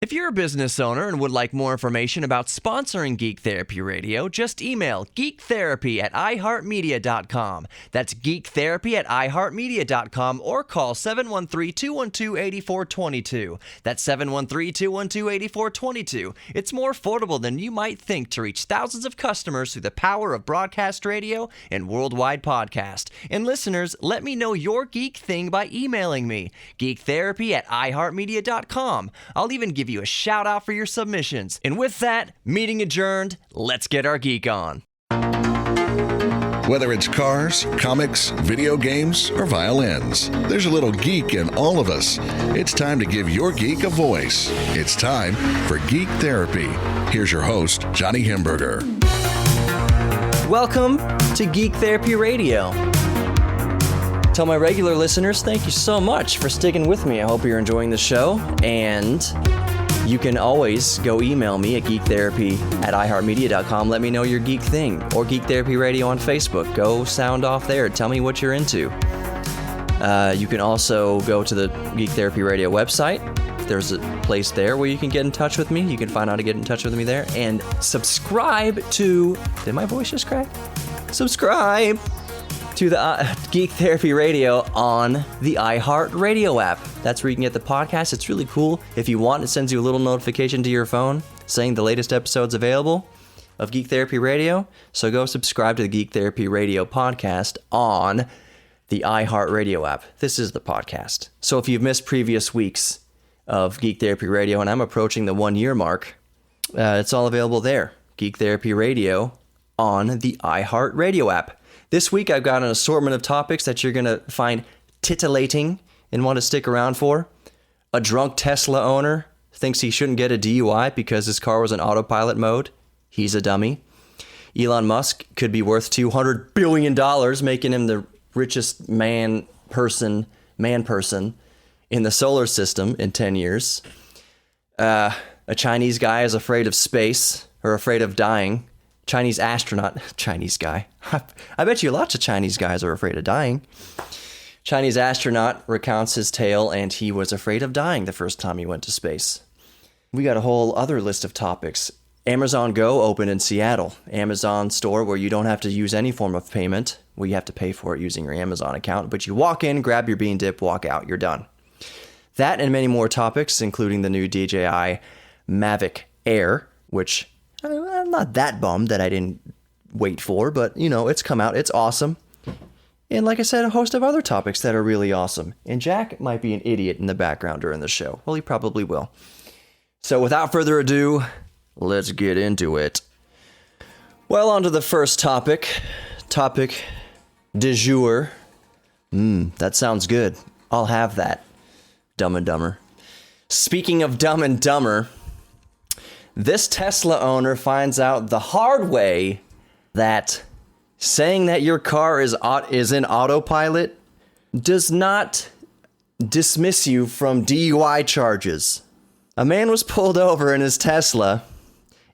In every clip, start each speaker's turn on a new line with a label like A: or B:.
A: If you're a business owner and would like more information about sponsoring Geek Therapy Radio, just email geektherapy@iheartmedia.com. That's geektherapy@iheartmedia.com or call 713-212-8422. That's 713-212-8422. It's more affordable than you might think to reach thousands of customers through the power of broadcast radio and worldwide podcast. And listeners, let me know your geek thing by emailing me, geektherapy@iheartmedia.com. I'll even give you a shout out for your submissions. And with that, meeting adjourned, let's get our geek on.
B: Whether it's cars, comics, video games, or violins, there's a little geek in all of us. It's time to give your geek a voice. It's time for Geek Therapy. Here's your host, Johnny Himberger.
A: Welcome to Geek Therapy Radio. Tell my regular listeners, thank you so much for sticking with me. I hope you're enjoying the show, and you can always go email me at geektherapy@iheartmedia.com. Let me know your geek thing, or Geek Therapy Radio on Facebook. Go sound off there. Tell me what you're into. You can also go to the Geek Therapy Radio website. There's a place there where you can get in touch with me. You can find out how to get in touch with me there. And subscribe to... Did my voice just crack? Subscribe to the Geek Therapy Radio on the iHeartRadio app. That's where you can get the podcast. It's really cool. If you want, it sends you a little notification to your phone saying the latest episode's available of Geek Therapy Radio. So go subscribe to the Geek Therapy Radio podcast on the iHeartRadio app. This is the podcast. So if you've missed previous weeks of Geek Therapy Radio, and I'm approaching the 1 year mark, it's all available there. Geek Therapy Radio on the iHeartRadio app. This week, I've got an assortment of topics that you're going to find titillating and want to stick around for. A drunk Tesla owner thinks he shouldn't get a DUI because his car was in autopilot mode. He's a dummy. Elon Musk could be worth $200 billion, making him the richest man person in the solar system in 10 years. A Chinese guy is afraid of space, or afraid of dying. Chinese guy. I bet you lots of Chinese guys are afraid of dying. Chinese astronaut recounts his tale, and he was afraid of dying the first time he went to space. We got a whole other list of topics. Amazon Go opened in Seattle. Amazon store where you don't have to use any form of payment. Well, you have to pay for it using your Amazon account, but you walk in, grab your bean dip, walk out, you're done. That and many more topics, including the new DJI Mavic Air, which I'm not that bummed that I didn't wait for, but, you know, it's come out. It's awesome. And like I said, a host of other topics that are really awesome. And Jack might be an idiot in the background during the show. Well, he probably will. So without further ado, let's get into it. Well, on to the first topic. Topic du jour. That sounds good. I'll have that. Dumb and Dumber. Speaking of Dumb and Dumber, this Tesla owner finds out the hard way that saying that your car is in autopilot does not dismiss you from DUI charges. A man was pulled over in his Tesla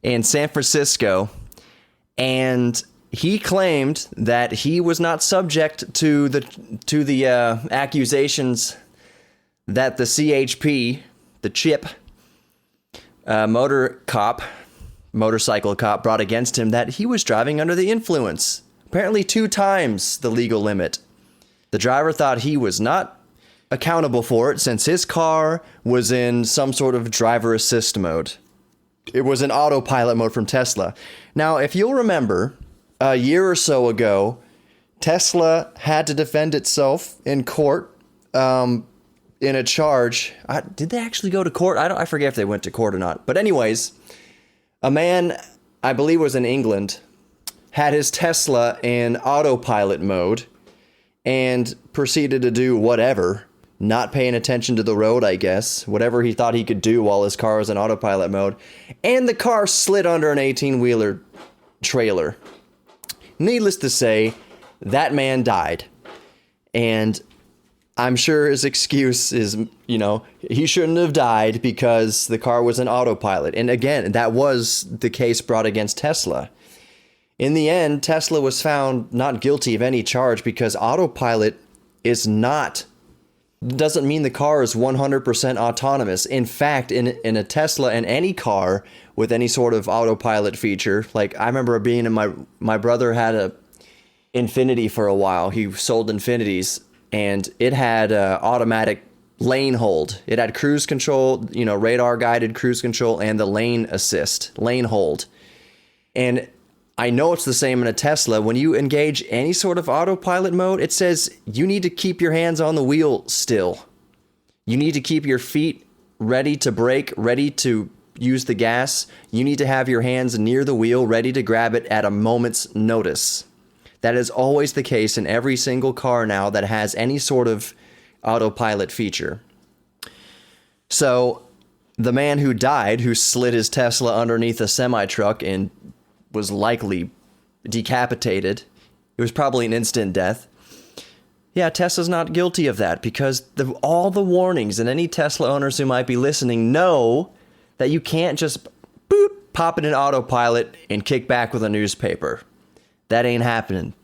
A: in San Francisco, and he claimed that he was not subject to the accusations that the CHP, the chip, motorcycle cop brought against him, that he was driving under the influence, apparently 2 times the legal limit. The driver thought he was not accountable for it since his car was in some sort of driver assist mode. It was in autopilot mode from Tesla. Now, if you'll remember, a year or so ago, Tesla had to defend itself in court in a charge. Did they actually go to court? I forget if they went to court or not. But anyways, a man, I believe was in England, had his Tesla in autopilot mode and proceeded to do whatever, not paying attention to the road, I guess, whatever he thought he could do while his car was in autopilot mode. And the car slid under an 18-wheeler trailer. Needless to say, that man died. And I'm sure his excuse is, he shouldn't have died because the car was in autopilot. And again, that was the case brought against Tesla. In the end, Tesla was found not guilty of any charge because autopilot is not doesn't mean the car is 100% autonomous. In fact, in a Tesla and any car with any sort of autopilot feature, like I remember being in my brother had a Infinity for a while. He sold Infinities, and it had automatic lane hold. It had cruise control, radar guided cruise control, and the lane assist, lane hold. And I know it's the same in a Tesla. When you engage any sort of autopilot mode, it says you need to keep your hands on the wheel still. You need to keep your feet ready to brake, ready to use the gas. You need to have your hands near the wheel, ready to grab it at a moment's notice. That is always the case in every single car now that has any sort of autopilot feature. So the man who died, who slid his Tesla underneath a semi-truck and was likely decapitated, it was probably an instant death. Yeah, Tesla's not guilty of that because all the warnings, and any Tesla owners who might be listening know that you can't just pop in an autopilot and kick back with a newspaper. That ain't happening.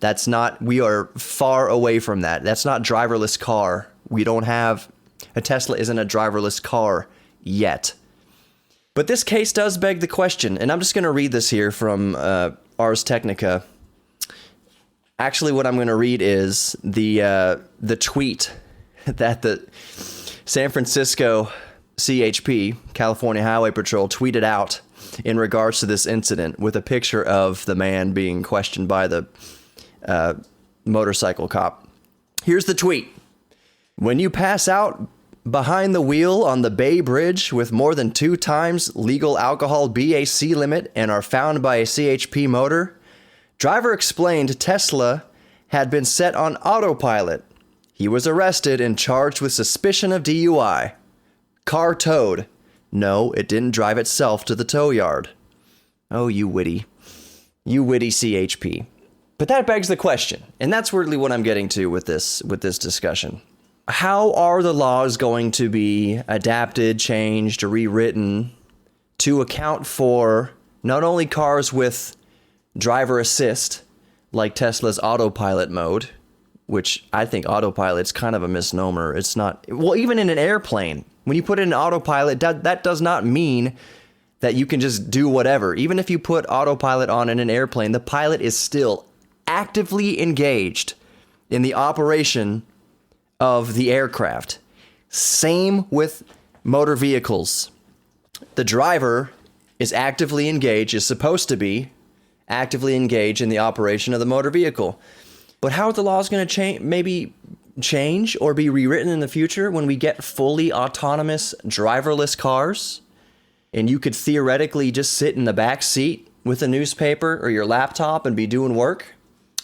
A: We are far away from that. That's not driverless car. A Tesla isn't a driverless car yet. But this case does beg the question, and I'm just going to read this here from Ars Technica. Actually, what I'm going to read is the tweet that the San Francisco CHP, California Highway Patrol, tweeted out in regards to this incident with a picture of the man being questioned by the motorcycle cop. Here's the tweet. When you pass out behind the wheel on the Bay Bridge with more than 2 times legal alcohol BAC limit and are found by a CHP motor, driver explained Tesla had been set on autopilot. He was arrested and charged with suspicion of DUI. Car towed. No, it didn't drive itself to the tow yard. Oh, you witty CHP. But that begs the question, and that's really what I'm getting to with this discussion. How are the laws going to be adapted, changed, or rewritten to account for not only cars with driver assist, like Tesla's autopilot mode, which I think autopilot's kind of a misnomer. It's not, well, even in an airplane, when you put in an autopilot, that does not mean that you can just do whatever. Even if you put autopilot on in an airplane, the pilot is still actively engaged in the operation of the aircraft. Same with motor vehicles. The driver is actively engaged, is supposed to be actively engaged in the operation of the motor vehicle. But how are the laws going to change or be rewritten in the future when we get fully autonomous driverless cars? And you could theoretically just sit in the back seat with a newspaper or your laptop and be doing work?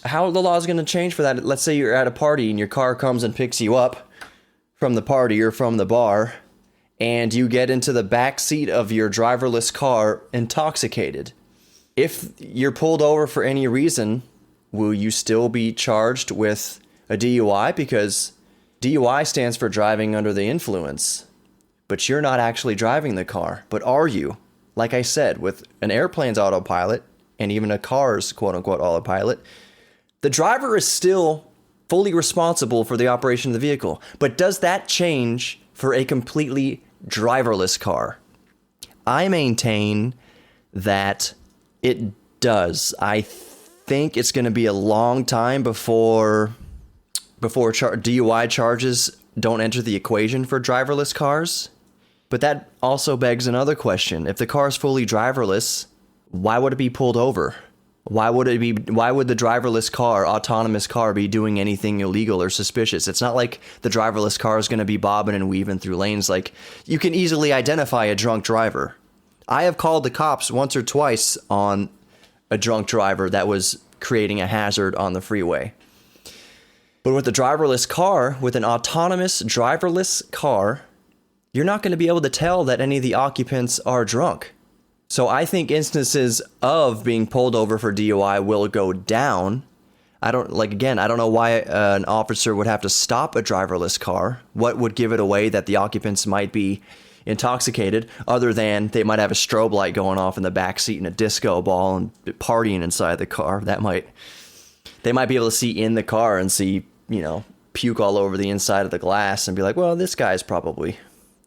A: How are the laws going to change for that? Let's say you're at a party and your car comes and picks you up from the party or from the bar, and you get into the back seat of your driverless car intoxicated. If you're pulled over for any reason, will you still be charged with a DUI? Because DUI stands for driving under the influence. But you're not actually driving the car. But are you? Like I said, with an airplane's autopilot and even a car's quote-unquote autopilot, the driver is still fully responsible for the operation of the vehicle. But does that change for a completely driverless car? I maintain that it does. I think it's going to be a long time before DUI charges don't enter the equation for driverless cars. But that also begs another question. If the car is fully driverless, why would it be pulled over? Why would the driverless car, autonomous car, be doing anything illegal or suspicious? It's not like the driverless car is going to be bobbing and weaving through lanes. Like, you can easily identify a drunk driver. I have called the cops once or twice on a drunk driver that was creating a hazard on the freeway. But with the driverless car, with an autonomous driverless car, you're not going to be able to tell that any of the occupants are drunk. So I think instances of being pulled over for DUI will go down. I don't know why an officer would have to stop a driverless car. What would give it away that the occupants might be intoxicated, other than they might have a strobe light going off in the back seat and a disco ball and partying inside the car? They might be able to see in the car and see, puke all over the inside of the glass and be like, well, this guy's probably,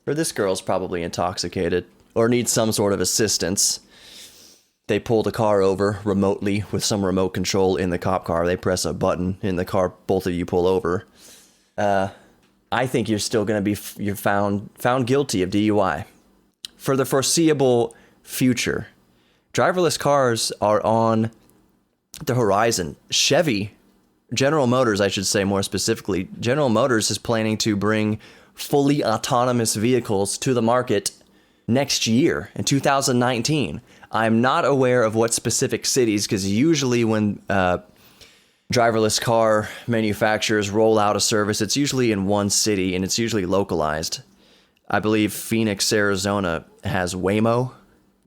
A: or this girl's probably intoxicated or needs some sort of assistance. They pull the car over remotely with some remote control in the cop car. They press a button in the car. Both of you pull over. I think you're still going to be you're found guilty of DUI for the foreseeable future. Driverless cars are on the horizon. General Motors, I should say more specifically, General Motors is planning to bring fully autonomous vehicles to the market next year in 2019. I'm not aware of what specific cities, because usually when driverless car manufacturers roll out a service, it's usually in one city and it's usually localized. I believe Phoenix, Arizona has Waymo.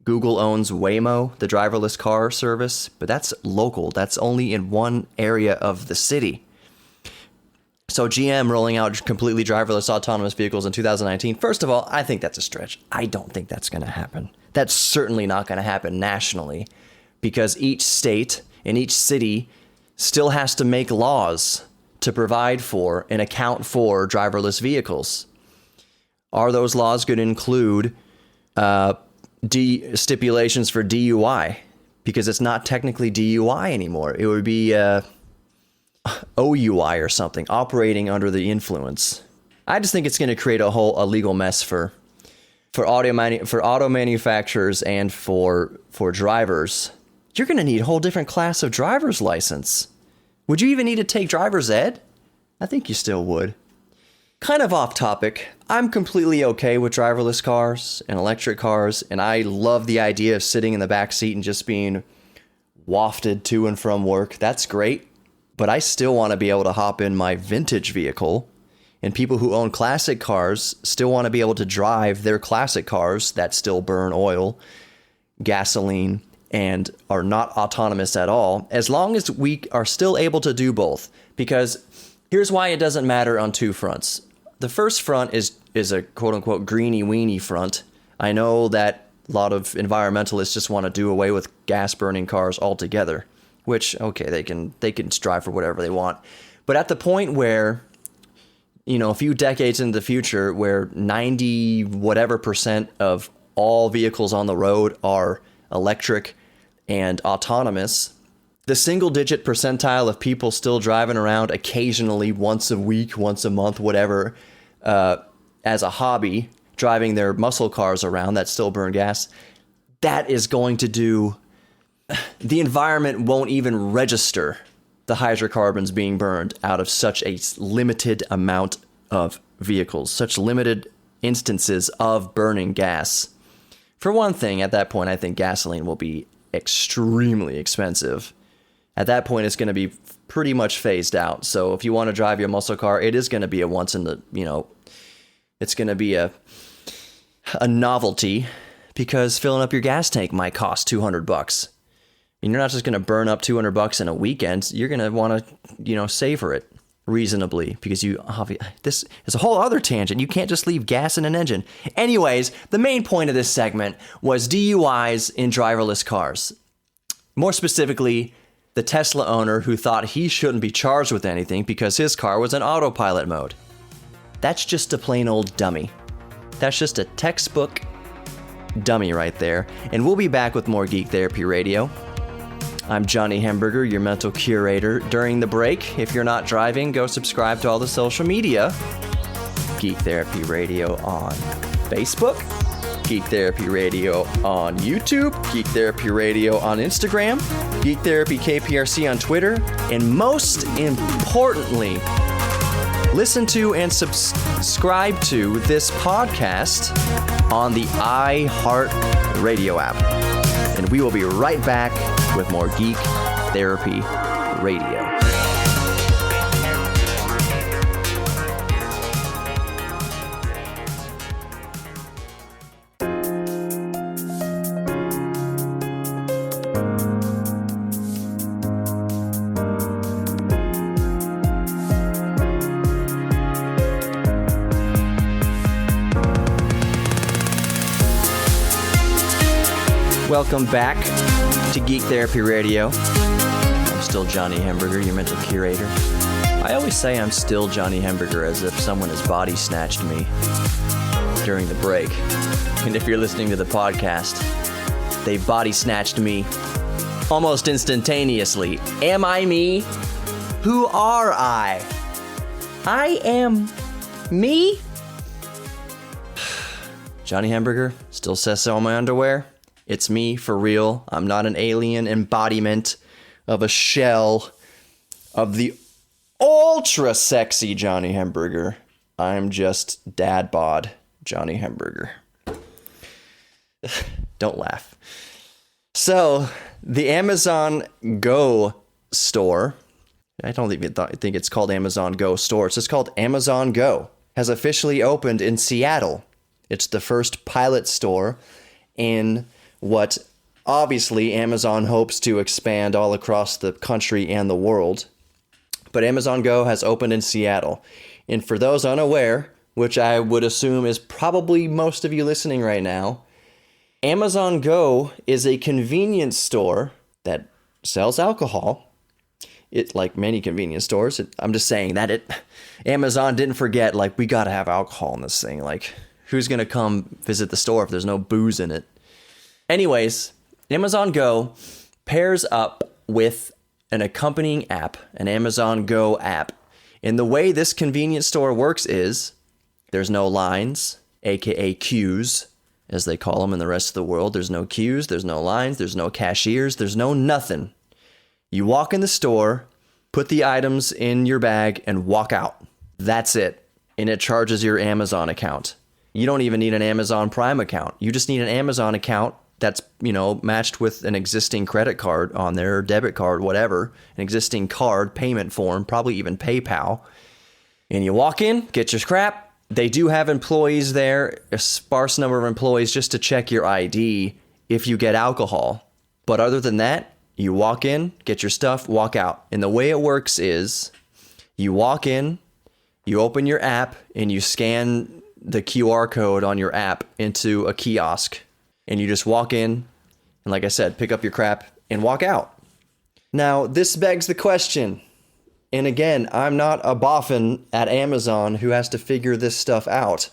A: Google owns Waymo, the driverless car service, but that's local. That's only in one area of the city. So GM rolling out completely driverless autonomous vehicles in 2019, first of all, I think that's a stretch. I don't think that's going to happen. That's certainly not going to happen nationally, because each state and each city still has to make laws to provide for and account for driverless vehicles. Are those laws going to include stipulations for DUI? Because it's not technically DUI anymore. It would be OUI or something, operating under the influence. I just think it's going to create a legal mess for auto manufacturers and for drivers. You're going to need a whole different class of driver's license. Would you even need to take driver's ed? I think you still would. Kind of off topic, I'm completely okay with driverless cars and electric cars, and I love the idea of sitting in the back seat and just being wafted to and from work. That's great, but I still want to be able to hop in my vintage vehicle, and people who own classic cars still want to be able to drive their classic cars that still burn oil, gasoline, and are not autonomous at all, as long as we are still able to do both. Because here's why it doesn't matter on two fronts. The first front is a quote-unquote greeny-weeny front. I know that a lot of environmentalists just want to do away with gas-burning cars altogether, which, okay, they can strive for whatever they want. But at the point where, a few decades into the future, where 90% of all vehicles on the road are electric and autonomous, the single-digit percentile of people still driving around occasionally, once a week, once a month, whatever, as a hobby, driving their muscle cars around that still burn gas, that is going to do... The environment won't even register the hydrocarbons being burned out of such a limited amount of vehicles, such limited instances of burning gas. For one thing, at that point, I think gasoline will be extremely expensive. At that point, it's going to be pretty much phased out. So if you want to drive your muscle car, it is going to be a once in the, it's going to be a novelty, because filling up your gas tank might cost $200. And you're not just going to burn up $200 in a weekend. You're going to want to, savor it reasonably, because this is a whole other tangent. You can't just leave gas in an engine. Anyways, the main point of this segment was DUIs in driverless cars. More specifically, the Tesla owner who thought he shouldn't be charged with anything because his car was in autopilot mode. That's just a plain old dummy. That's just a textbook dummy right there. And we'll be back with more Geek Therapy Radio. I'm Johnny Hamburger, your mental curator. During the break, if you're not driving, go subscribe to all the social media. Geek Therapy Radio on Facebook, Geek Therapy Radio on YouTube, Geek Therapy Radio on Instagram, Geek Therapy KPRC on Twitter, and most importantly, listen to and subscribe to this podcast on the iHeartRadio app. And we will be right back with more Geek Therapy Radio. Welcome back to Geek Therapy Radio. I'm still Johnny Hamburger, your mental curator. I always say I'm still Johnny Hamburger as if someone has body snatched me during the break. And if you're listening to the podcast, they body snatched me almost instantaneously. Am I me? Who are I? I am me? Johnny Hamburger still says so on my underwear. It's me for real. I'm not an alien embodiment of a shell of the ultra sexy Johnny Hamburger. I'm just dad bod Johnny Hamburger. Don't laugh. So, the Amazon Go store, I don't even think it's called Amazon Go store, it's just called Amazon Go, has officially opened in Seattle. It's the first pilot store in what obviously Amazon hopes to expand all across the country and the world. But Amazon Go has opened in Seattle. And for those unaware, which I would assume is probably most of you listening right now, Amazon Go is a convenience store that sells alcohol. It, like many convenience stores, I'm just saying that Amazon didn't forget, like, we gotta have alcohol in this thing. Like, who's gonna come visit the store if there's no booze in it? Anyways, Amazon Go pairs up with an accompanying app, an Amazon Go app. And the way this convenience store works is there's no lines, aka queues, as they call them in the rest of the world. There's no queues, there's no lines, there's no cashiers, there's no nothing. You walk in the store, put the items in your bag, and walk out. That's it. And it charges your Amazon account. You don't even need an Amazon Prime account. You just need an Amazon account that's, matched with an existing credit card on there, debit card, whatever, an existing card, payment form, probably even PayPal. And you walk in, get your crap. They do have employees there, a sparse number of employees just to check your ID if you get alcohol. But other than that, you walk in, get your stuff, walk out. And the way it works is you walk in, you open your app, and you scan the QR code on your app into a kiosk. And you just walk in, and like I said, pick up your crap and walk out. Now, this begs the question, and again, I'm not a boffin at Amazon who has to figure this stuff out.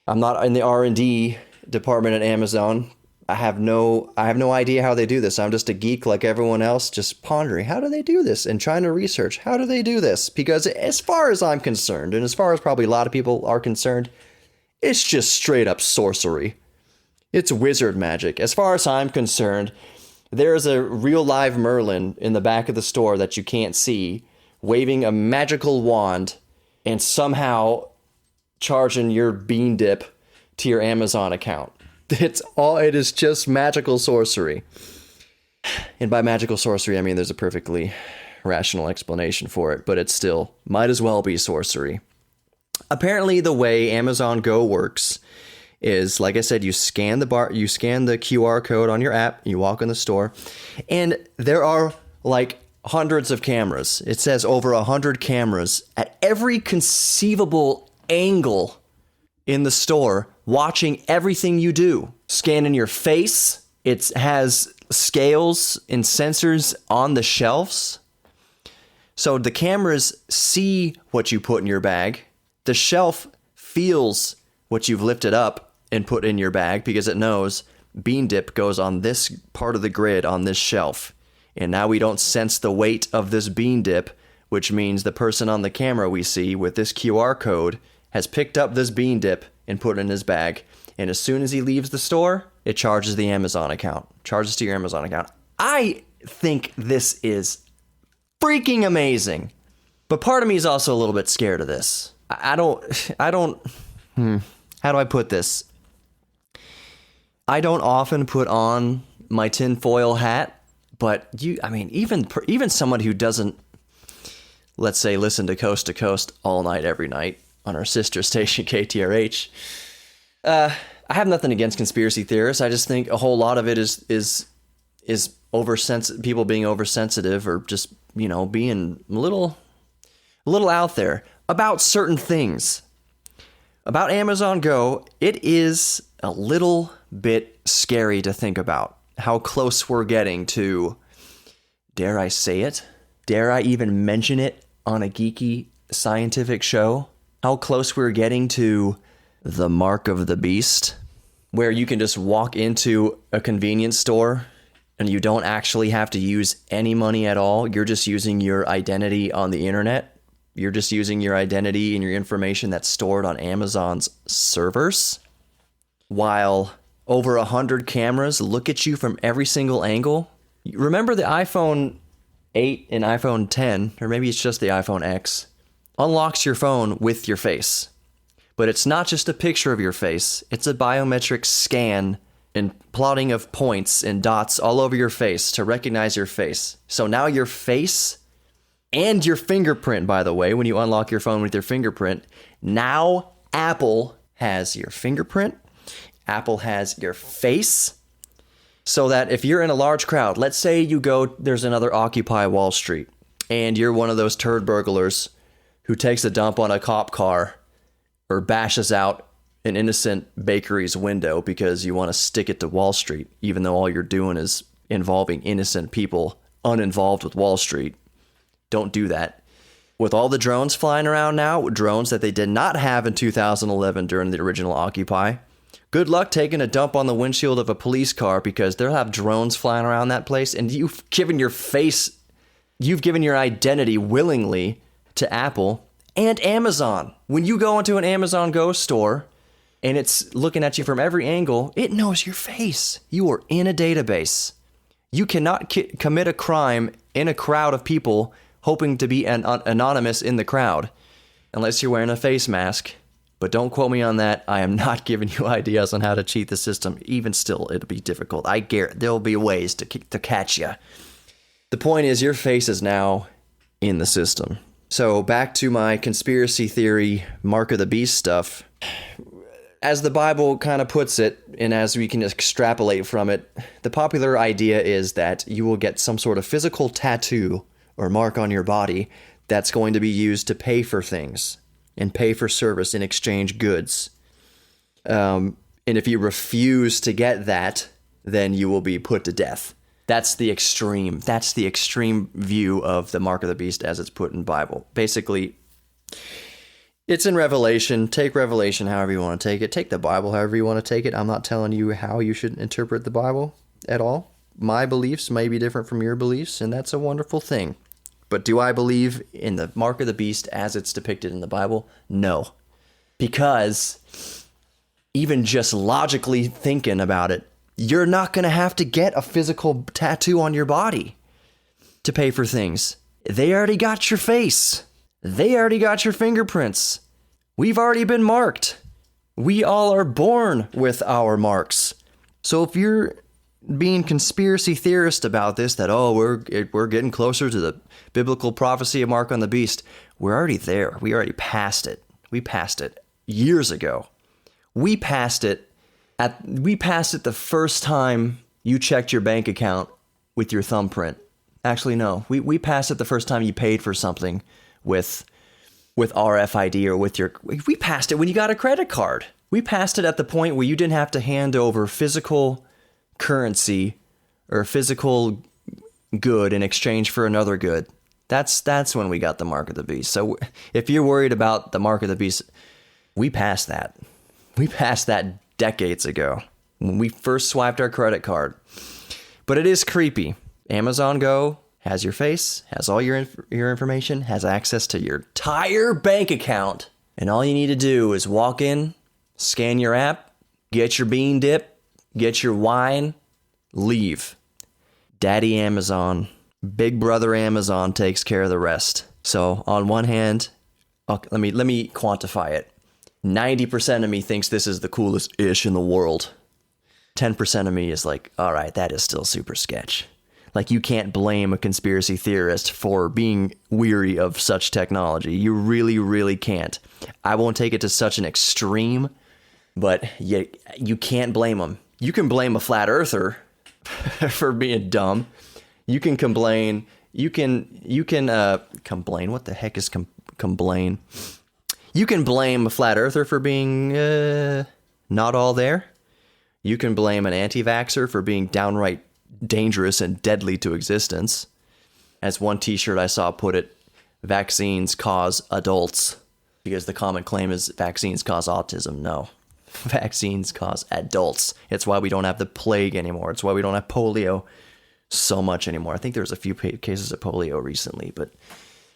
A: I'm not in the R&D department at Amazon. I have no idea how they do this. I'm just a geek like everyone else, just pondering, how do they do this? And trying to research, how do they do this? Because as far as I'm concerned, and as far as probably a lot of people are concerned, it's just straight up sorcery. It's wizard magic. As far as I'm concerned, there's a real live Merlin in the back of the store that you can't see, waving a magical wand and somehow charging your bean dip to your Amazon account. It is just magical sorcery. And by magical sorcery, I mean there's a perfectly rational explanation for it, but it still might as well be sorcery. Apparently, the way Amazon Go works is, like I said, you scan the QR code on your app, you walk in the store, and there are like hundreds of cameras. It says over 100 cameras at every conceivable angle in the store, watching everything you do. Scanning your face. It has scales and sensors on the shelves. So the cameras see what you put in your bag. The shelf feels what you've lifted up and put in your bag because it knows bean dip goes on this part of the grid on this shelf. And now we don't sense the weight of this bean dip, which means the person on the camera we see with this QR code has picked up this bean dip and put it in his bag. And as soon as he leaves the store, it charges the Amazon account. Charges to your Amazon account. I think this is freaking amazing. But part of me is also a little bit scared of this. How do I put this? I don't often put on my tinfoil hat, but even someone who doesn't, let's say, listen to Coast all night, every night on our sister station, KTRH, I have nothing against conspiracy theorists. I just think a whole lot of it is people being oversensitive or just, being a little out there about certain things. About Amazon Go, it is a little bit scary to think about how close we're getting to, dare I say it? Dare I even mention it? on a geeky scientific show how close we're getting to the mark of the beast, where you can just walk into a convenience store and you don't actually have to use any money at all. You're just using your identity on the internet. You're just using your identity and your information that's stored on Amazon's servers, while over 100 cameras look at you from every single angle. Remember the iPhone 8 and iPhone 10, or maybe it's just the iPhone X, unlocks your phone with your face. But it's not just a picture of your face. It's a biometric scan and plotting of points and dots all over your face to recognize your face. So now your face and your fingerprint, by the way, when you unlock your phone with your fingerprint, now Apple has your fingerprint, Apple has your face, so that if you're in a large crowd, let's say there's another Occupy Wall Street, and you're one of those turd burglars who takes a dump on a cop car or bashes out an innocent bakery's window because you want to stick it to Wall Street, even though all you're doing is involving innocent people uninvolved with Wall Street. Don't do that. With all the drones flying around now, drones that they did not have in 2011 during the original Occupy, good luck taking a dump on the windshield of a police car, because they'll have drones flying around that place, and you've given your identity willingly to Apple and Amazon. When you go into an Amazon Go store and it's looking at you from every angle, it knows your face. You are in a database. You cannot commit a crime in a crowd of people hoping to be anonymous in the crowd, unless you're wearing a face mask. But don't quote me on that. I am not giving you ideas on how to cheat the system. Even still, it'll be difficult. I guarantee there'll be ways to catch you. The point is, your face is now in the system. So back to my conspiracy theory, mark of the beast stuff. As the Bible kind of puts it, and as we can extrapolate from it, the popular idea is that you will get some sort of physical tattoo or mark on your body that's going to be used to pay for things and pay for service and exchange goods. And if you refuse to get that, then you will be put to death. That's the extreme view of the mark of the beast as it's put in the Bible. Basically, it's in Revelation. Take Revelation however you want to take it. Take the Bible however you want to take it. I'm not telling you how you should interpret the Bible at all. My beliefs may be different from your beliefs, and that's a wonderful thing. But do I believe in the mark of the beast as it's depicted in the Bible? No. Because even just logically thinking about it, you're not going to have to get a physical tattoo on your body to pay for things. They already got your face. They already got your fingerprints. We've already been marked. We all are born with our marks. So if you're being conspiracy theorist about this, that, we're getting closer to the biblical prophecy of mark on the beast, we're already there. We already passed it. We passed it years ago. We passed it the first time you checked your bank account with your thumbprint. Actually, no. We passed it the first time you paid for something with RFID or with your... We passed it when you got a credit card. We passed it at the point where you didn't have to hand over physical currency or physical good in exchange for another good. That's when we got the mark of the beast. So if you're worried about the mark of the beast, we passed that. We passed that decades ago when we first swiped our credit card. But it is creepy. Amazon Go has your face, has all your information, has access to your entire bank account, and all you need to do is walk in, scan your app, get your bean dip, get your wine, leave. Daddy Amazon, Big Brother Amazon takes care of the rest. So on one hand, let me quantify it. 90% of me thinks this is the coolest ish in the world. 10% of me is like, all right, that is still super sketch. Like, you can't blame a conspiracy theorist for being weary of such technology. You really, really can't. I won't take it to such an extreme, but you can't blame them. You can blame a flat earther for being dumb. You can complain. You can complain. What the heck is complain? You can blame a flat earther for being not all there. You can blame an anti-vaxxer for being downright dangerous and deadly to existence. As one t-shirt I saw put it, vaccines cause adults, because the common claim is vaccines cause autism. No, vaccines cause adults. It's why we don't have the plague anymore. It's why we don't have polio so much anymore. I think there was a few cases of polio recently, but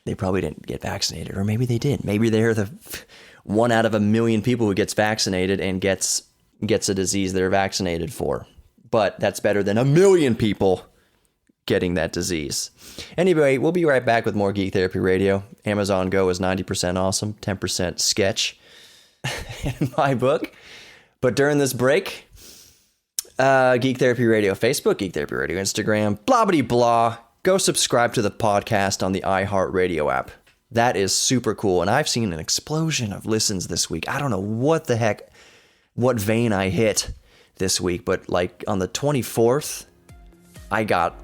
A: they probably didn't get vaccinated, or maybe they did. Maybe they're the 1 out of 1 million people who gets vaccinated and gets a disease they're vaccinated for. But that's better than 1 million people getting that disease. Anyway, we'll be right back with more Geek Therapy Radio. Amazon Go is 90% awesome, 10% sketch in my book. But during this break, Geek Therapy Radio Facebook, Geek Therapy Radio Instagram, blah, blah, blah. Go subscribe to the podcast on the iHeartRadio app. That is super cool. And I've seen an explosion of listens this week. I don't know what the heck, what vein I hit this week, but like on the 24th, I got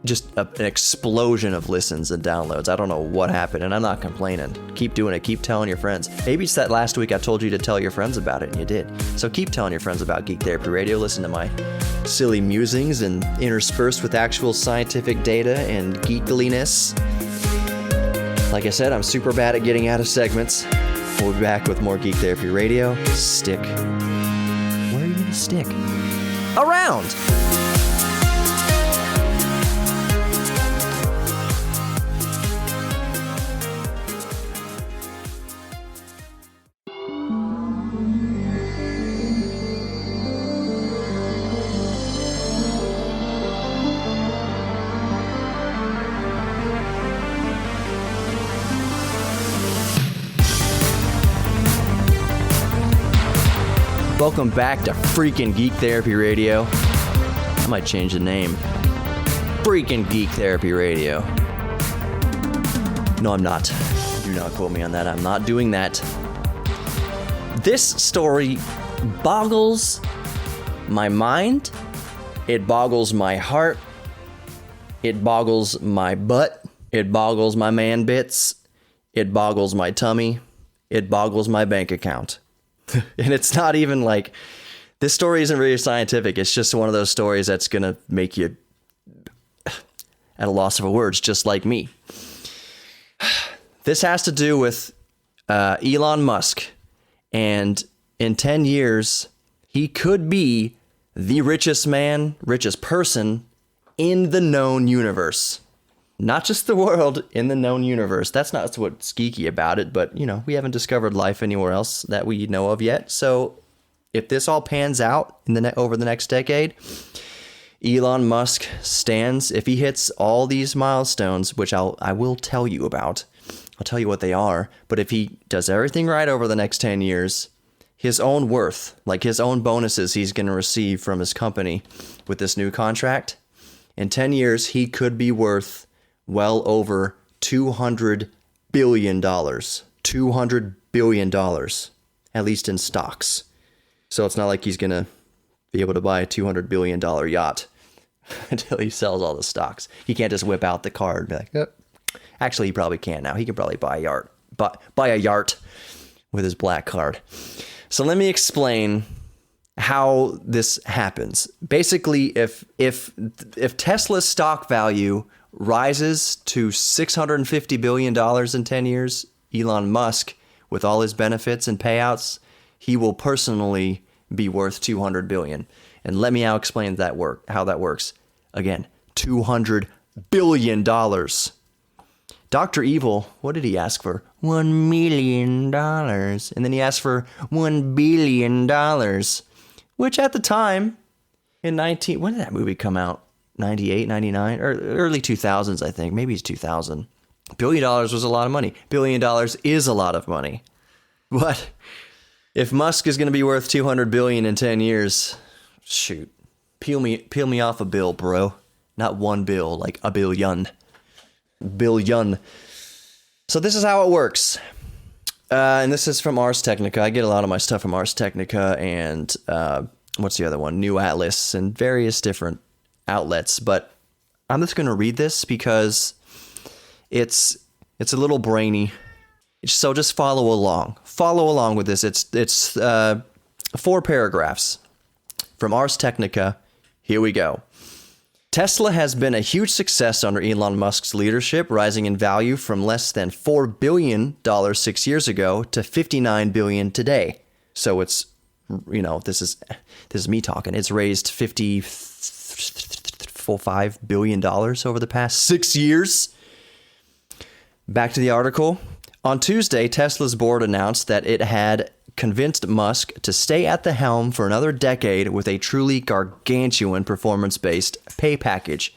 A: just an explosion of listens and downloads. I don't know what happened, and I'm not complaining. Keep doing it. Keep telling your friends. Maybe it's that last week I told you to tell your friends about it, and you did. So keep telling your friends about Geek Therapy Radio. Listen to my silly musings and interspersed with actual scientific data and geekliness. Like I said, I'm super bad at getting out of segments. We'll be back with more Geek Therapy Radio. Stick. Where are you going to stick? Around! Welcome back to freaking Geek Therapy Radio. I might change the name. Freaking Geek Therapy Radio. No, I'm not. Do not quote me on that. I'm not doing that. This story boggles my mind. It boggles my heart. It boggles my butt. It boggles my man bits. It boggles my tummy. It boggles my bank account. And it's not even like, this story isn't really scientific. It's just one of those stories that's going to make you at a loss of words, just like me. This has to do with Elon Musk. And in 10 years, he could be the richest man, richest person in the known universe. Not just the world, in the known universe. That's not what's geeky about it, but, you know, we haven't discovered life anywhere else that we know of yet. So if this all pans out in over the next decade, Elon Musk stands, if he hits all these milestones, which I will tell you about, I'll tell you what they are, but if he does everything right over the next 10 years, his own worth, like his own bonuses he's going to receive from his company with this new contract, in 10 years, he could be worth well over $200 billion. $200 billion, at least in stocks. So it's not like he's going to be able to buy a $200 billion yacht until he sells all the stocks. He can't just whip out the card and be like, yep. Actually, he probably can now. He can probably buy a yacht with his black card. So let me explain how this happens. Basically, if Tesla's stock value rises to $650 billion in 10 years, Elon Musk, with all his benefits and payouts, he will personally be worth $200 billion. And let me now explain how that works. Again, $200 billion. Dr. Evil, what did he ask for? $1 million. And then he asked for $1 billion, which at the time, when did that movie come out? 98, 99, or early 2000s, I think. Maybe it's 2000. $1 billion was a lot of money. $1 billion is a lot of money. But if Musk is going to be worth $200 billion in 10 years, shoot, peel me off a bill, bro. Not one bill, like a billion. Billion. So this is how it works. And this is from Ars Technica. I get a lot of my stuff from Ars Technica and what's the other one? New Atlas and various different outlets, but I'm just going to read this because it's a little brainy. So just follow along. Follow along with this. It's 4 paragraphs from Ars Technica. Here we go. Tesla has been a huge success under Elon Musk's leadership, rising in value from less than $4 billion 6 years ago to $59 billion today. So it's, this is me talking. It's raised $55 billion over the past 6 years. Back to the article. On Tuesday, Tesla's board announced that it had convinced Musk to stay at the helm for another decade with a truly gargantuan performance-based pay package.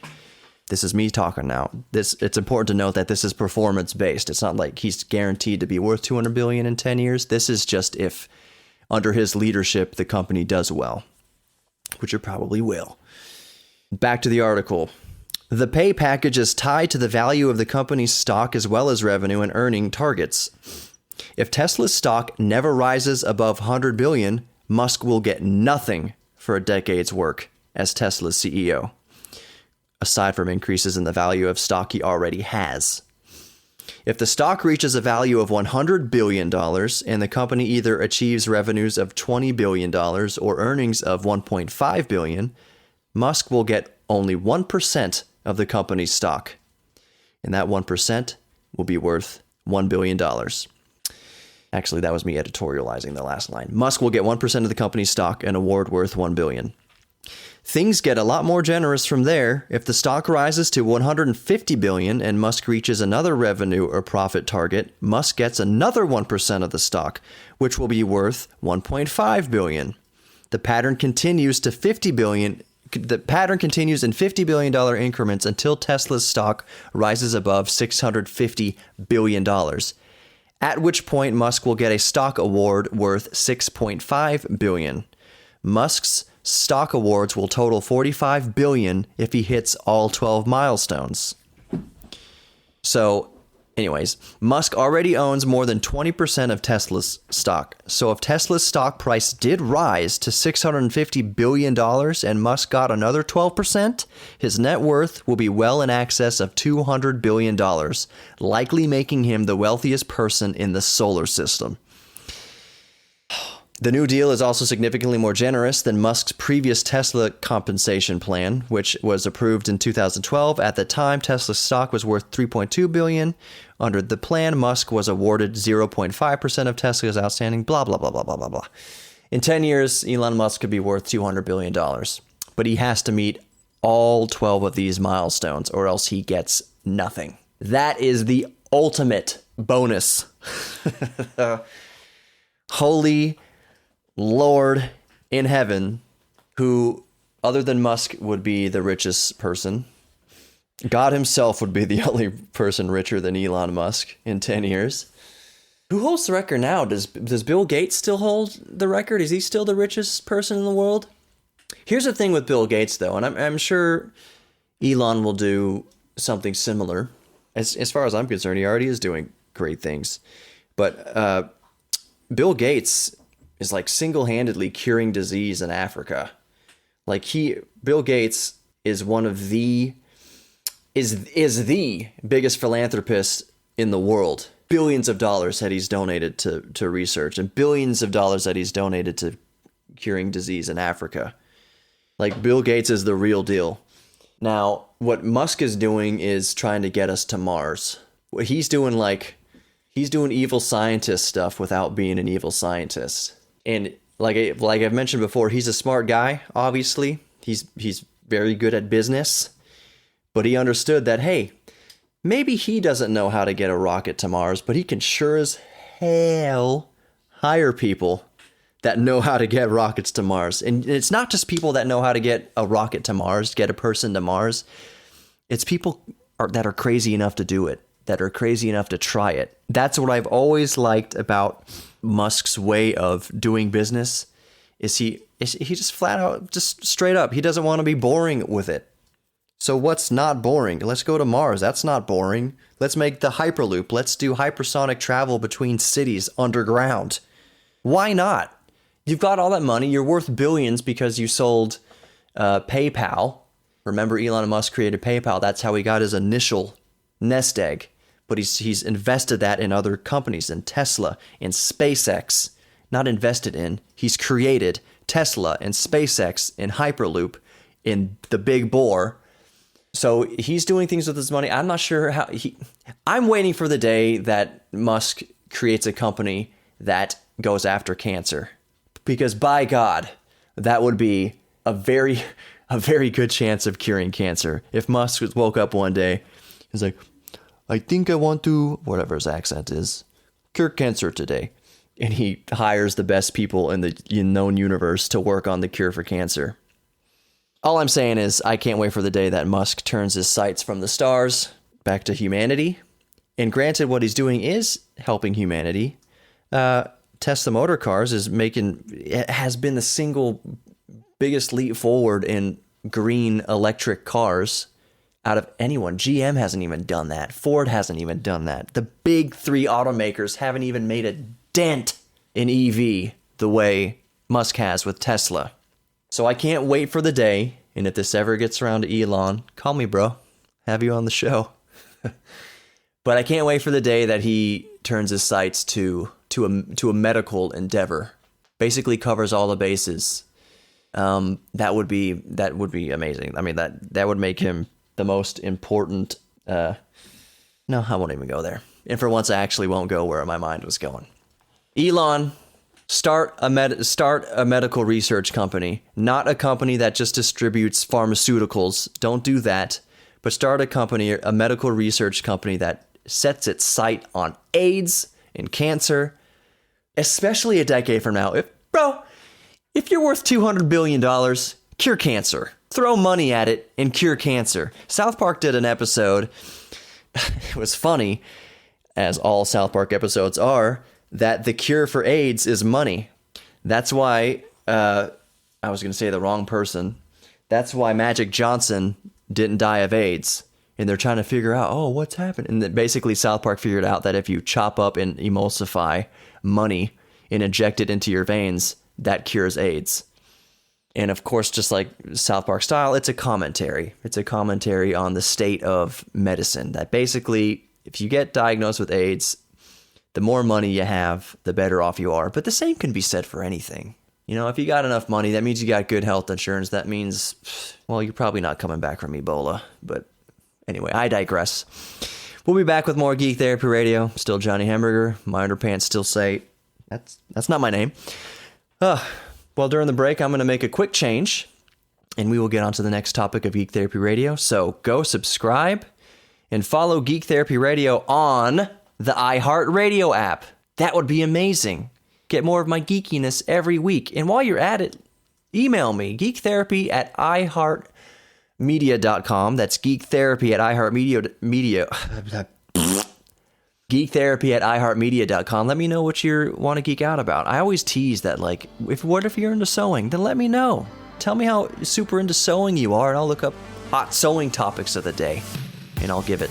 A: This is me talking now. It's important to note that this is performance-based. It's not like he's guaranteed to be worth $200 billion in 10 years. This is just if, under his leadership, the company does well, which it probably will. Back to the article. The pay package is tied to the value of the company's stock as well as revenue and earning targets. If Tesla's stock never rises above 100 billion, Musk will get nothing for a decade's work as Tesla's CEO, aside from increases in the value of stock he already has. If the stock reaches a value of $100 billion and the company either achieves revenues of $20 billion or earnings of $1.5 billion, Musk will get only 1% of the company's stock. And that 1% will be worth $1 billion. Actually, that was me editorializing the last line. Musk will get 1% of the company's stock, an award worth $1 billion. Things get a lot more generous from there. If the stock rises to 150 billion and Musk reaches another revenue or profit target, Musk gets another 1% of the stock, which will be worth 1.5 billion. The pattern continues to 50 billion. The pattern continues in $50 billion increments until Tesla's stock rises above $650 billion, at which point Musk will get a stock award worth $6.5 billion. Musk's stock awards will total $45 billion if he hits all 12 milestones. So, anyways, Musk already owns more than 20% of Tesla's stock. So if Tesla's stock price did rise to $650 billion and Musk got another 12%, his net worth will be well in excess of $200 billion, likely making him the wealthiest person in the solar system. The new deal is also significantly more generous than Musk's previous Tesla compensation plan, which was approved in 2012. At the time, Tesla's stock was worth $3.2 billion. Under the plan, Musk was awarded 0.5% of Tesla's outstanding, blah, blah, blah, blah, blah, blah, blah. In 10 years, Elon Musk could be worth $200 billion. But he has to meet all 12 of these milestones, or else he gets nothing. That is the ultimate bonus. Holy Lord in heaven, who, other than Musk, would be the richest person. God himself would be the only person richer than Elon Musk in 10 years. Who holds the record now? Does Bill Gates still hold the record? Is he still the richest person in the world? Here's the thing with Bill Gates, though, and I'm sure Elon will do something similar. As far as I'm concerned, he already is doing great things. But Bill Gates is like single-handedly curing disease in Africa. Like Bill Gates is one of the biggest philanthropist in the world. Billions of dollars that he's donated to research and billions of dollars that he's donated to curing disease in Africa. Like Bill Gates is the real deal. Now, what Musk is doing is trying to get us to Mars. What he's doing evil scientist stuff without being an evil scientist. And like I've mentioned before, he's a smart guy, obviously. He's very good at business. But he understood that, hey, maybe he doesn't know how to get a rocket to Mars, but he can sure as hell hire people that know how to get rockets to Mars. And it's not just people that know how to get a rocket to Mars, get a person to Mars. It's people that are crazy enough to do it, that are crazy enough to try it. That's what I've always liked about Musk's way of doing business. Is he just flat out, just straight up, he doesn't want to be boring with it. So what's not boring? Let's go to Mars. That's not boring. Let's make the Hyperloop. Let's do hypersonic travel between cities underground. Why not? You've got all that money. You're worth billions because you sold PayPal. Remember, Elon Musk created PayPal. That's how he got his initial nest egg. But he's invested that in other companies, in Tesla, in SpaceX. Not invested in. He's created Tesla and SpaceX in Hyperloop, in the Big Bore. So he's doing things with his money. I'm not sure how I'm waiting for the day that Musk creates a company that goes after cancer, because by God, that would be a very good chance of curing cancer. If Musk woke up one day, he's like, I think I want to, whatever his accent is, cure cancer today. And he hires the best people in the known universe to work on the cure for cancer. All I'm saying is I can't wait for the day that Musk turns his sights from the stars back to humanity. And granted, what he's doing is helping humanity. Tesla Motor Cars has been the single biggest leap forward in green electric cars out of anyone. GM hasn't even done that. Ford hasn't even done that. The big three automakers haven't even made a dent in EV the way Musk has with Tesla. So I can't wait for the day, and if this ever gets around to Elon, call me, bro. Have you on the show. But I can't wait for the day that he turns his sights to a medical endeavor. Basically covers all the bases. That would be amazing. I mean, that would make him the most important. No, I won't even go there. And for once, I actually won't go where my mind was going. Elon, start a medical research company, not a company that just distributes pharmaceuticals. Don't do that. But start a medical research company that sets its sight on AIDS and cancer, especially a decade from now. If you're worth $200 billion, cure cancer. Throw money at it and cure cancer. South Park did an episode. It was funny, as all South Park episodes are, that the cure for AIDS is money. That's why, I was going to say the wrong person. That's why Magic Johnson didn't die of AIDS. And they're trying to figure out, what's happened? And then basically South Park figured out that if you chop up and emulsify money and inject it into your veins, that cures AIDS. And of course, just like South Park style, it's a commentary. It's a commentary on the state of medicine. That basically, if you get diagnosed with AIDS, the more money you have, the better off you are. But the same can be said for anything. You know, if you got enough money, that means you got good health insurance. That means, well, you're probably not coming back from Ebola. But anyway, I digress. We'll be back with more Geek Therapy Radio. Still Johnny Hamburger. My underpants still say, that's not my name. Well, during the break, I'm going to make a quick change, and we will get on to the next topic of Geek Therapy Radio. So go subscribe and follow Geek Therapy Radio on the iHeartRadio app. That would be amazing. Get more of my geekiness every week. And while you're at it, email me, geektherapy@iHeartMedia.com. That's geektherapy@iHeartMedia. geektherapy@iHeartMedia.com. Let me know what you want to geek out about. I always tease that, like, what if you're into sewing? Then let me know. Tell me how super into sewing you are, and I'll look up hot sewing topics of the day, and I'll give it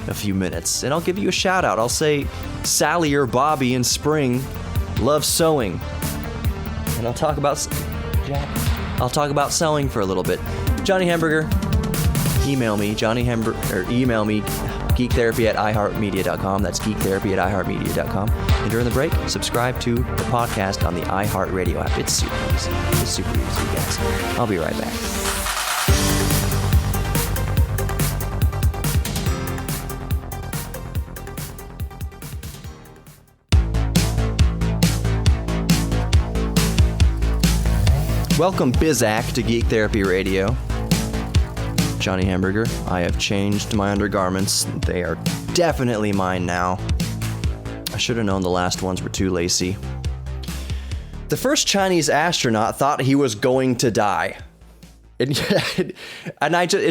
A: a few minutes, and I'll give you a shout out. I'll say Sally or Bobby in spring love sewing, and I'll talk about sewing for a little bit. Johnny Hamburger, email me, geektherapy@iHeartMedia.com. That's geektherapy@iHeartMedia.com. And during the break, subscribe to the podcast on the iHeartRadio app. It's super easy. It's super easy, guys. I'll be right back. Welcome, Bizak, to Geek Therapy Radio. Johnny Hamburger. I have changed my undergarments. They are definitely mine now. I should have known the last ones were too lacy. The first Chinese astronaut thought he was going to die. It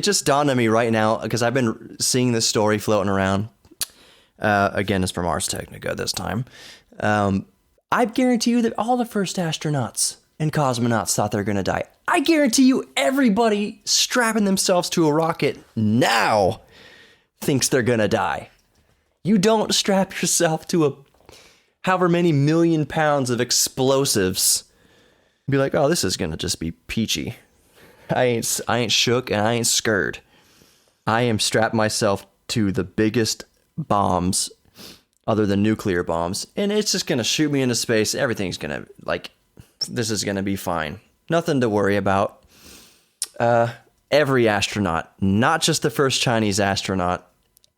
A: just dawned on me right now, because I've been seeing this story floating around. Again, it's from Ars Technica this time. I guarantee you that all the first astronauts and cosmonauts thought they're going to die. I guarantee you everybody strapping themselves to a rocket now thinks they're going to die. You don't strap yourself to however many million pounds of explosives and be like, oh, this is going to just be peachy. I ain't shook and I ain't scared. I am strapped myself to the biggest bombs other than nuclear bombs, and it's just going to shoot me into space. Everything's going to, this is going to be fine. Nothing to worry about. every astronaut, not just the first Chinese astronaut,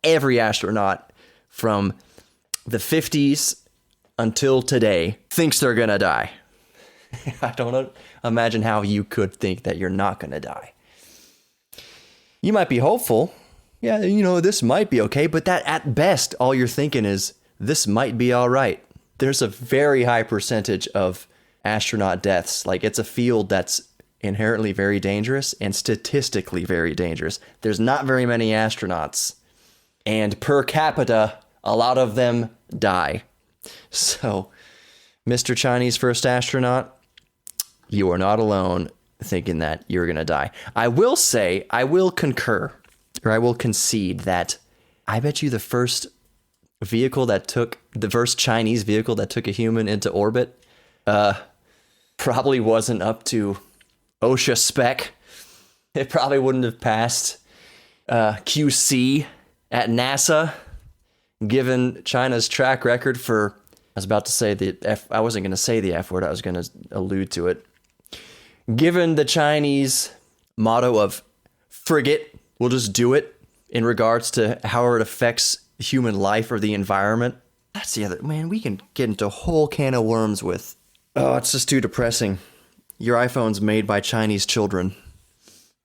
A: every astronaut from the 50s until today thinks they're going to die. I don't imagine how you could think that you're not going to die. You might be hopeful. Yeah, this might be okay. But that at best, all you're thinking is this might be all right. There's a very high percentage of astronaut deaths. Like, it's a field that's inherently very dangerous and statistically very dangerous. There's not very many astronauts. And per capita, a lot of them die. So, Mr. Chinese first astronaut, you are not alone thinking that you're going to die. I will say, I will concur, or I will concede that I bet you the first Chinese vehicle that took a human into orbit probably wasn't up to OSHA spec. It probably wouldn't have passed QC at NASA, given China's track record for, I was about to say I wasn't going to say the F word, I was going to allude to it. Given the Chinese motto of frigate, we'll just do it, in regards to how it affects human life or the environment. That's the other, man, we can get into a whole can of worms with, it's just too depressing. Your iPhone's made by Chinese children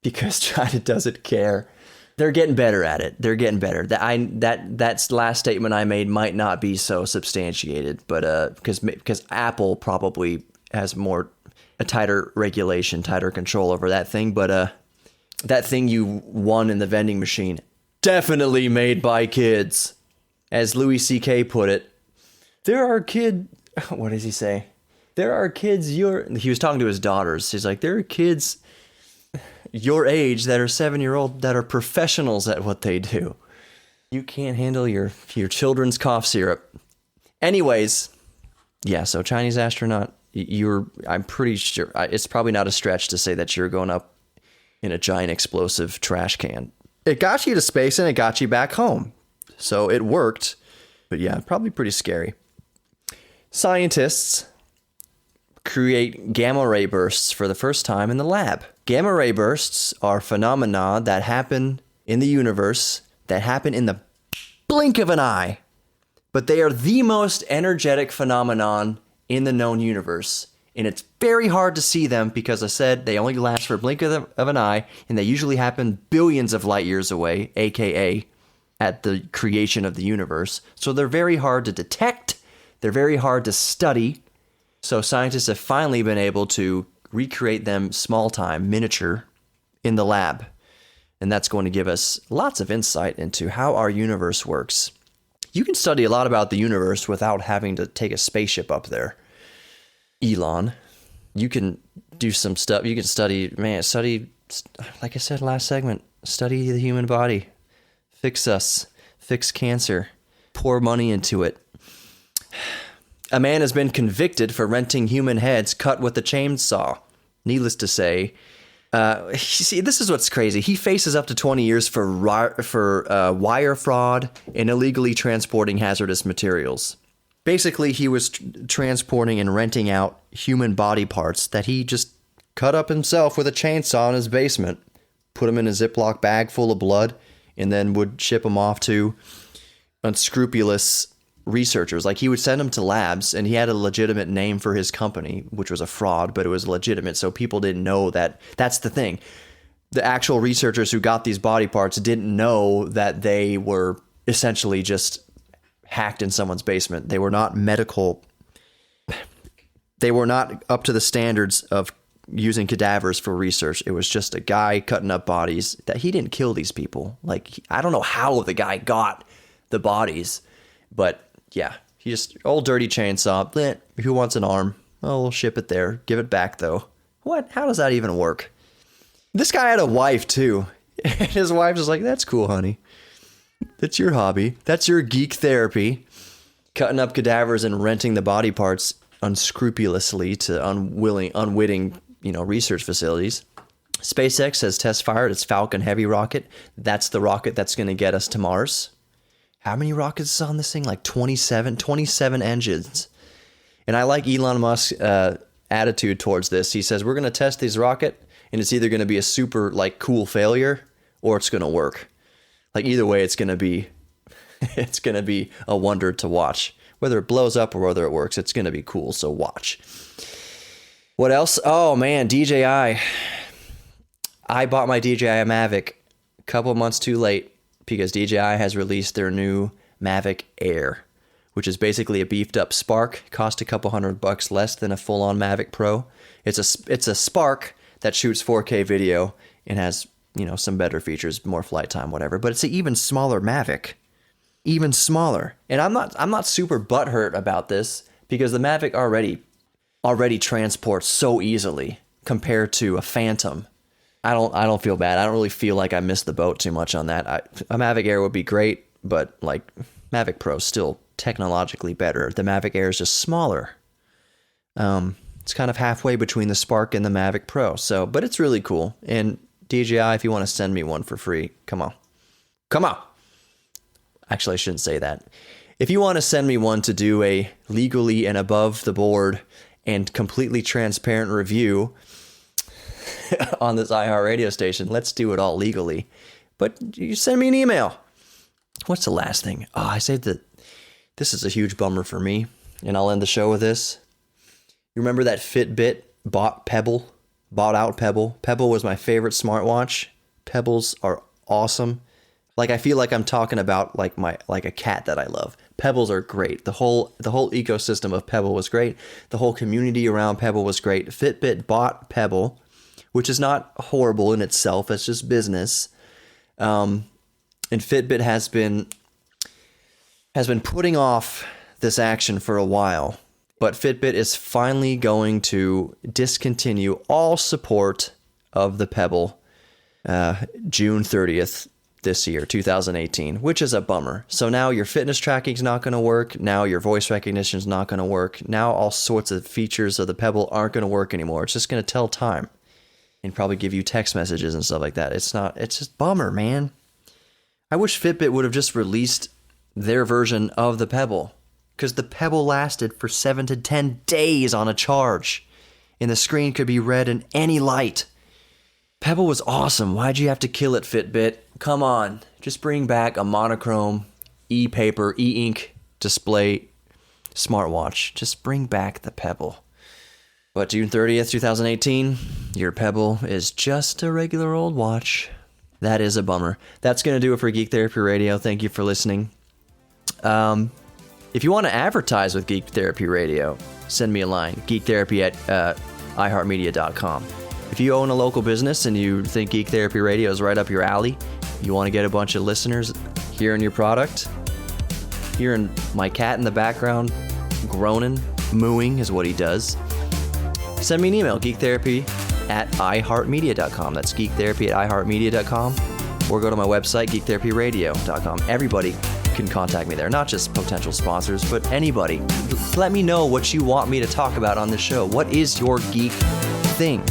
A: because China doesn't care. They're getting better at it. They're getting better. That last statement I made might not be so substantiated, but because Apple probably has a tighter regulation, tighter control over that thing. But that thing you won in the vending machine, definitely made by kids. As Louis C.K. put it, what does he say? There are kids he was talking to his daughters. He's like, there are kids your age that are 7-year-old that are professionals at what they do. You can't handle your children's cough syrup. Anyways, yeah, so Chinese astronaut, I'm pretty sure, it's probably not a stretch to say that you're going up in a giant explosive trash can. It got you to space and it got you back home. So it worked, but yeah, probably pretty scary. Scientists create gamma ray bursts for the first time in the lab. Gamma ray bursts are phenomena that happen in the universe, that happen in the blink of an eye, but they are the most energetic phenomenon in the known universe. And it's very hard to see them because I said they only last for a blink of an eye, and they usually happen billions of light years away, aka at the creation of the universe. So they're very hard to detect. They're very hard to study. So scientists have finally been able to recreate them small time, miniature, in the lab. And that's going to give us lots of insight into how our universe works. You can study a lot about the universe without having to take a spaceship up there. Elon, you can do some stuff. You can study, like I said last segment, study the human body. Fix us. Fix cancer. Pour money into it. A man has been convicted for renting human heads cut with a chainsaw. Needless to say, see, this is what's crazy. He faces up to 20 years for wire fraud and illegally transporting hazardous materials. Basically, he was transporting and renting out human body parts that he just cut up himself with a chainsaw in his basement, put them in a Ziploc bag full of blood, and then would ship them off to unscrupulous researchers. Like, he would send them to labs, and he had a legitimate name for his company, which was a fraud, but it was legitimate, so people didn't know that. That's the thing. The actual researchers who got these body parts didn't know that they were essentially just hacked in someone's basement. They were not medical. They were not up to the standards of using cadavers for research. It was just a guy cutting up bodies. That he didn't kill these people. Like, I don't know how the guy got the bodies, but yeah, he just, old dirty chainsaw. Bleh, who wants an arm? Oh, we'll ship it there. Give it back though. What? How does that even work? This guy had a wife too. And his wife was like, "That's cool, honey. That's your hobby. That's your geek therapy. Cutting up cadavers and renting the body parts unscrupulously to unwitting, research facilities." SpaceX has test fired its Falcon Heavy rocket. That's the rocket that's going to get us to Mars. How many rockets is on this thing? Like 27 engines. And I like Elon Musk's attitude towards this. He says, we're going to test this rocket, and it's either going to be a super like cool failure or it's going to work. Like either way, it's going to be a wonder to watch. Whether it blows up or whether it works, it's going to be cool. So watch. What else? Oh man, DJI. I bought my DJI Mavic a couple months too late because DJI has released their new Mavic Air, which is basically a beefed up Spark. Cost a couple $100 less than a full-on Mavic Pro. It's a Spark that shoots 4K video and has, some better features, more flight time, whatever. But it's an even smaller Mavic. Even smaller. And I'm not super butthurt about this because the Mavic already transports so easily compared to a Phantom. I don't feel bad. I don't really feel like I missed the boat too much on that. A Mavic Air would be great, but like Mavic Pro is still technologically better. The Mavic Air is just smaller. It's kind of halfway between the Spark and the Mavic Pro. But it's really cool. And DJI, if you want to send me one for free, come on. Actually, I shouldn't say that. If you want to send me one to do a legally and above the board and completely transparent review on this iHeart radio station, let's do it all legally. But you send me an email. What's the last thing? Oh, I saved it. This is a huge bummer for me, and I'll end the show with this. You remember that Fitbit bought out Pebble? Pebble was my favorite smartwatch. Pebbles are awesome. Like I feel like I'm talking about like a cat that I love. Pebbles are great. The whole ecosystem of Pebble was great. The whole community around Pebble was great. Fitbit bought Pebble, which is not horrible in itself. It's just business. And Fitbit has been putting off this action for a while, but Fitbit is finally going to discontinue all support of the Pebble June 30th this year, 2018, which is a bummer. So now your fitness tracking is not going to work. Now your voice recognition is not going to work. Now all sorts of features of the Pebble aren't going to work anymore. It's just going to tell time and probably give you text messages and stuff like that. It's just bummer, man. I wish Fitbit would have just released their version of the Pebble, because the Pebble lasted for 7 to 10 days on a charge, and the screen could be read in any light. Pebble was awesome. Why'd you have to kill it, Fitbit? Come on, just bring back a monochrome, e-paper, e-ink display smartwatch. Just bring back the Pebble. But June 30th, 2018, your Pebble is just a regular old watch. That is a bummer. That's going to do it for Geek Therapy Radio. Thank you for listening. If you want to advertise with Geek Therapy Radio, send me a line, geektherapy at iHeartMedia.com. If you own a local business and you think Geek Therapy Radio is right up your alley, you want to get a bunch of listeners hearing your product, hearing my cat in the background groaning, mooing is what he does, send me an email, geektherapy at iHeartMedia.com. That's geektherapy at iHeartMedia.com. Or go to my website, geektherapyradio.com. Everybody can contact me there, not just potential sponsors, but anybody. Let me know what you want me to talk about on this show. What is your geek thing?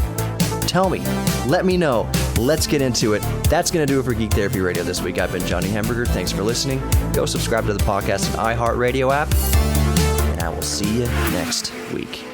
A: Tell me. Let me know. Let's get into it. That's going to do it for Geek Therapy Radio this week. I've been Johnny Hamburger. Thanks for listening. Go subscribe to the podcast and iHeartRadio app, and I will see you next week.